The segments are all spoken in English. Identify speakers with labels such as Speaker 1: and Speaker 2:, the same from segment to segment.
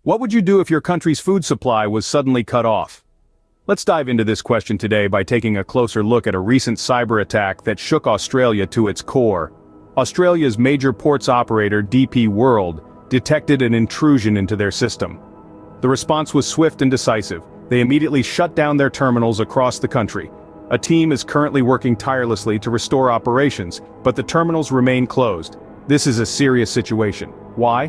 Speaker 1: What would you do if your country's food supply was suddenly cut off? Let's dive into this question today by taking a closer look at a recent cyber attack that shook Australia to its core. Australia's major ports operator, DP World, detected an intrusion into their system. The response was swift and decisive. They immediately shut down their terminals across the country. A team is currently working tirelessly to restore operations, but the terminals remain closed. This is a serious situation. Why?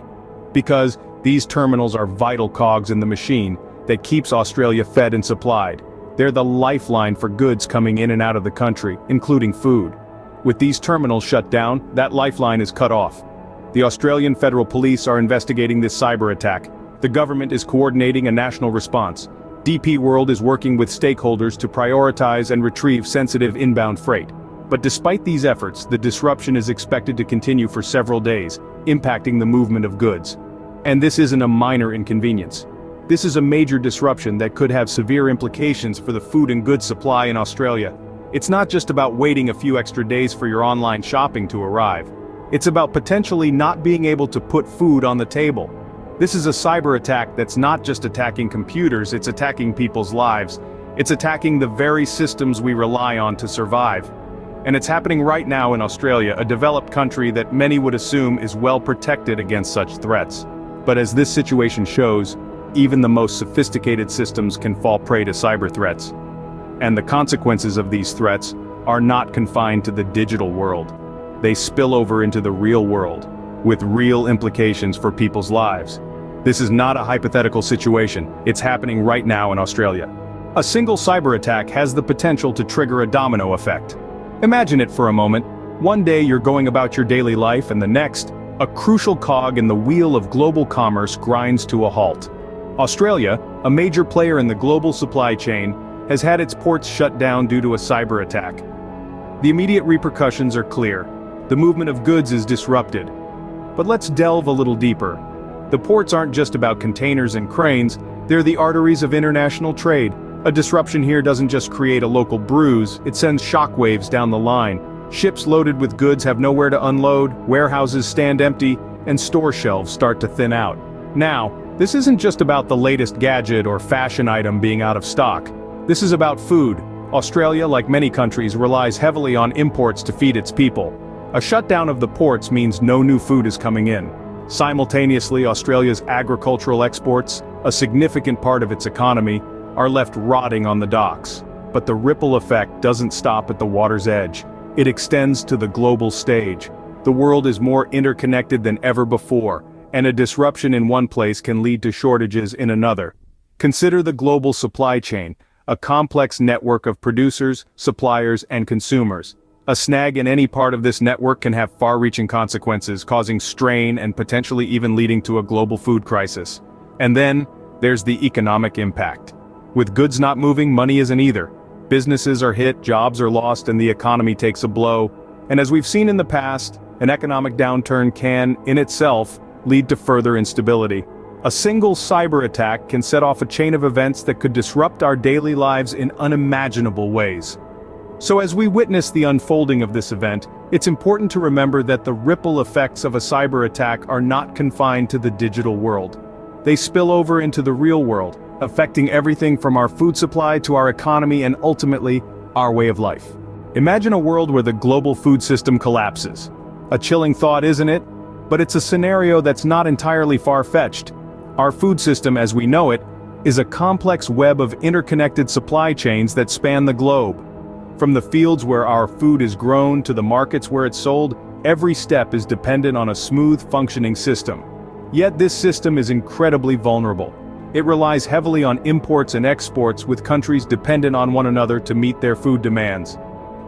Speaker 1: Because these terminals are vital cogs in the machine that keeps Australia fed and supplied. They're the lifeline for goods coming in and out of the country, including food. With these terminals shut down, that lifeline is cut off. The Australian Federal Police are investigating this cyber attack. The government is coordinating a national response. DP World is working with stakeholders to prioritize and retrieve sensitive inbound freight. But despite these efforts, the disruption is expected to continue for several days, impacting the movement of goods. And this isn't a minor inconvenience. This is a major disruption that could have severe implications for the food and goods supply in Australia. It's not just about waiting a few extra days for your online shopping to arrive. It's about potentially not being able to put food on the table. This is a cyber attack that's not just attacking computers, it's attacking people's lives. It's attacking the very systems we rely on to survive. And it's happening right now in Australia, a developed country that many would assume is well protected against such threats. But as this situation shows, even the most sophisticated systems can fall prey to cyber threats. And the consequences of these threats are not confined to the digital world. They spill over into the real world, with real implications for people's lives. This is not a hypothetical situation, it's happening right now in Australia. A single cyber attack has the potential to trigger a domino effect. Imagine it for a moment. One day you're going about your daily life and the next, a crucial cog in the wheel of global commerce grinds to a halt. Australia, a major player in the global supply chain, has had its ports shut down due to a cyber attack. The immediate repercussions are clear. The movement of goods is disrupted. But let's delve a little deeper. The ports aren't just about containers and cranes, they're the arteries of international trade. A disruption here doesn't just create a local bruise, it sends shockwaves down the line. Ships loaded with goods have nowhere to unload, warehouses stand empty, and store shelves start to thin out. Now, this isn't just about the latest gadget or fashion item being out of stock. This is about food. Australia, like many countries, relies heavily on imports to feed its people. A shutdown of the ports means no new food is coming in. Simultaneously, Australia's agricultural exports, a significant part of its economy, are left rotting on the docks. But the ripple effect doesn't stop at the water's edge. It extends to the global stage. The world is more interconnected than ever before, and a disruption in one place can lead to shortages in another. Consider the global supply chain, a complex network of producers, suppliers, and consumers. A snag in any part of this network can have far-reaching consequences, causing strain and potentially even leading to a global food crisis. And then, there's the economic impact. With goods not moving, money isn't either. Businesses are hit, jobs are lost, and the economy takes a blow. And as we've seen in the past, an economic downturn can, in itself, lead to further instability. A single cyber attack can set off a chain of events that could disrupt our daily lives in unimaginable ways. So as we witness the unfolding of this event, it's important to remember that the ripple effects of a cyber attack are not confined to the digital world. They spill over into the real world, affecting everything from our food supply to our economy and ultimately, our way of life. Imagine a world where the global food system collapses. A chilling thought, isn't it? But it's a scenario that's not entirely far-fetched. Our food system as we know it is a complex web of interconnected supply chains that span the globe. From the fields where our food is grown to the markets where it's sold, every step is dependent on a smooth functioning system. Yet this system is incredibly vulnerable. It relies heavily on imports and exports, with countries dependent on one another to meet their food demands.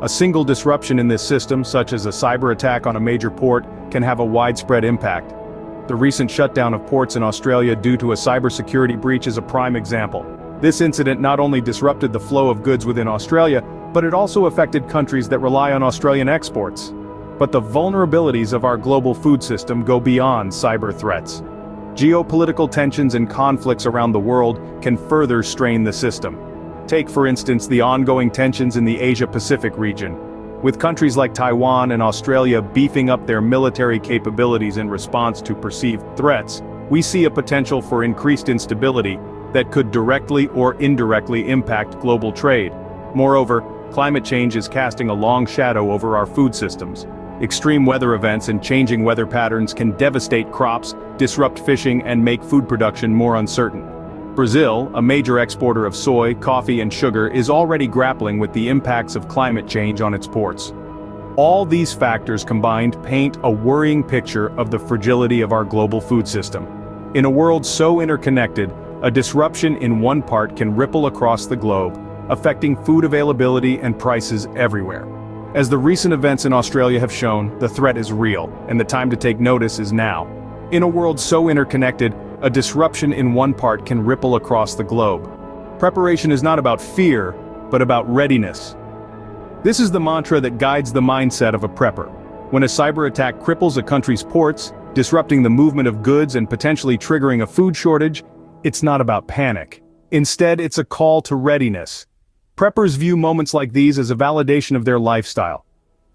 Speaker 1: A single disruption in this system, such as a cyber attack on a major port, can have a widespread impact. The recent shutdown of ports in Australia due to a cybersecurity breach is a prime example. This incident not only disrupted the flow of goods within Australia, but it also affected countries that rely on Australian exports. But the vulnerabilities of our global food system go beyond cyber threats. Geopolitical tensions and conflicts around the world can further strain the system. Take, for instance, the ongoing tensions in the Asia-Pacific region. With countries like Taiwan and Australia beefing up their military capabilities in response to perceived threats, we see a potential for increased instability that could directly or indirectly impact global trade. Moreover, climate change is casting a long shadow over our food systems. Extreme weather events and changing weather patterns can devastate crops, disrupt fishing, and make food production more uncertain. Brazil, a major exporter of soy, coffee, and sugar, is already grappling with the impacts of climate change on its ports. All these factors combined paint a worrying picture of the fragility of our global food system. In a world so interconnected, a disruption in one part can ripple across the globe, affecting food availability and prices everywhere. As the recent events in Australia have shown, the threat is real, and the time to take notice is now. In a world so interconnected, a disruption in one part can ripple across the globe. Preparation is not about fear, but about readiness. This is the mantra that guides the mindset of a prepper. When a cyber attack cripples a country's ports, disrupting the movement of goods and potentially triggering a food shortage, it's not about panic. Instead, it's a call to readiness. Preppers view moments like these as a validation of their lifestyle.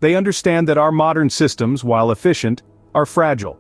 Speaker 1: They understand that our modern systems, while efficient, are fragile.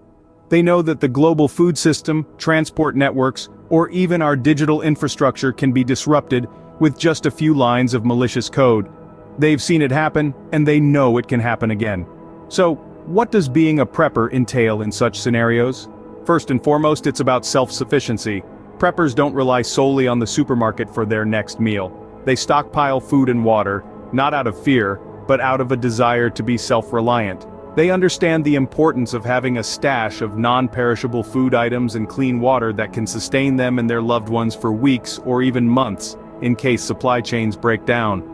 Speaker 1: They know that the global food system, transport networks, or even our digital infrastructure can be disrupted with just a few lines of malicious code. They've seen it happen, and they know it can happen again. So, what does being a prepper entail in such scenarios? First and foremost, it's about self-sufficiency. Preppers don't rely solely on the supermarket for their next meal. They stockpile food and water, not out of fear, but out of a desire to be self-reliant. They understand the importance of having a stash of non-perishable food items and clean water that can sustain them and their loved ones for weeks or even months, in case supply chains break down.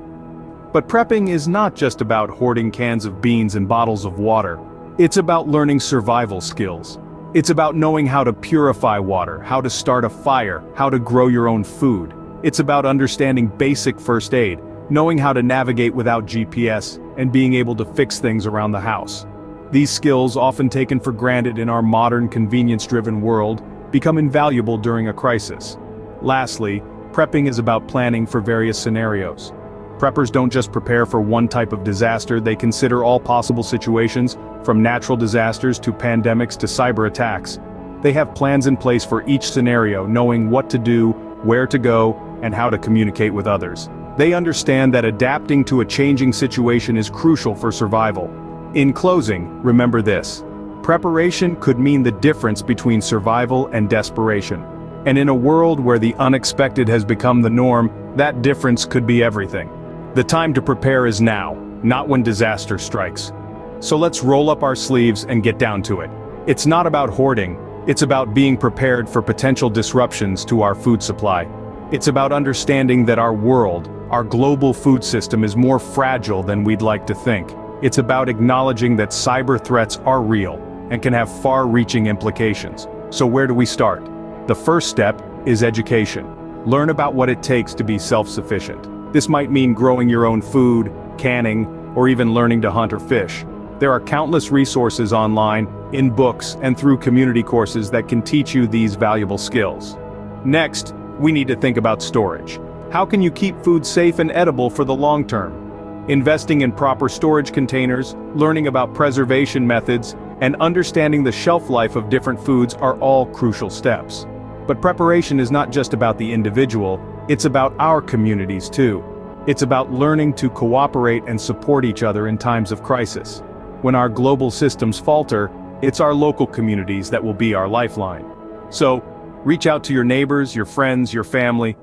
Speaker 1: But prepping is not just about hoarding cans of beans and bottles of water. It's about learning survival skills. It's about knowing how to purify water, how to start a fire, how to grow your own food. It's about understanding basic first aid, knowing how to navigate without GPS, and being able to fix things around the house. These skills, often taken for granted in our modern convenience-driven world, become invaluable during a crisis. Lastly, prepping is about planning for various scenarios. Preppers don't just prepare for one type of disaster, they consider all possible situations, from natural disasters to pandemics to cyber attacks. They have plans in place for each scenario, knowing what to do, where to go, and how to communicate with others. They understand that adapting to a changing situation is crucial for survival. In closing, remember this: preparation could mean the difference between survival and desperation. And in a world where the unexpected has become the norm, that difference could be everything. The time to prepare is now, not when disaster strikes. So let's roll up our sleeves and get down to it. It's not about hoarding, it's about being prepared for potential disruptions to our food supply. It's about understanding that our world, our global food system, is more fragile than we'd like to think. It's about acknowledging that cyber threats are real and can have far-reaching implications. So where do we start? The first step is education. Learn about what it takes to be self-sufficient. This might mean growing your own food, canning, or even learning to hunt or fish. There are countless resources online, in books, and through community courses that can teach you these valuable skills. Next, we need to think about storage. How can you keep food safe and edible for the long term? Investing in proper storage containers, learning about preservation methods, and understanding the shelf life of different foods are all crucial steps. But preparation is not just about the individual, it's about our communities too. It's about learning to cooperate and support each other in times of crisis. When our global systems falter, it's our local communities that will be our lifeline. So, reach out to your neighbors, your friends, your family.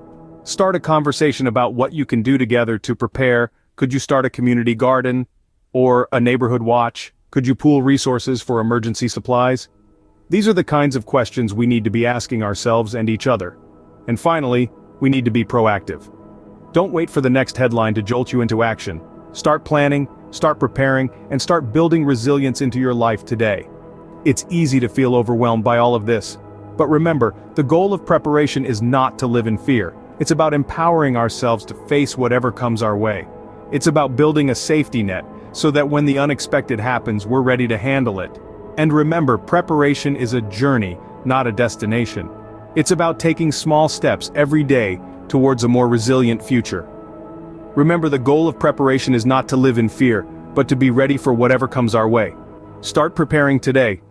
Speaker 1: Start a conversation about what you can do together to prepare. Could you start a community garden? Or a neighborhood watch? Could you pool resources for emergency supplies? These are the kinds of questions we need to be asking ourselves and each other. And finally, we need to be proactive. Don't wait for the next headline to jolt you into action. Start planning, start preparing, and start building resilience into your life today. It's easy to feel overwhelmed by all of this. But remember, the goal of preparation is not to live in fear. It's about empowering ourselves to face whatever comes our way. It's about building a safety net, so that when the unexpected happens, we're ready to handle it. And remember, preparation is a journey, not a destination. It's about taking small steps every day towards a more resilient future. Remember, the goal of preparation is not to live in fear, but to be ready for whatever comes our way. Start preparing today,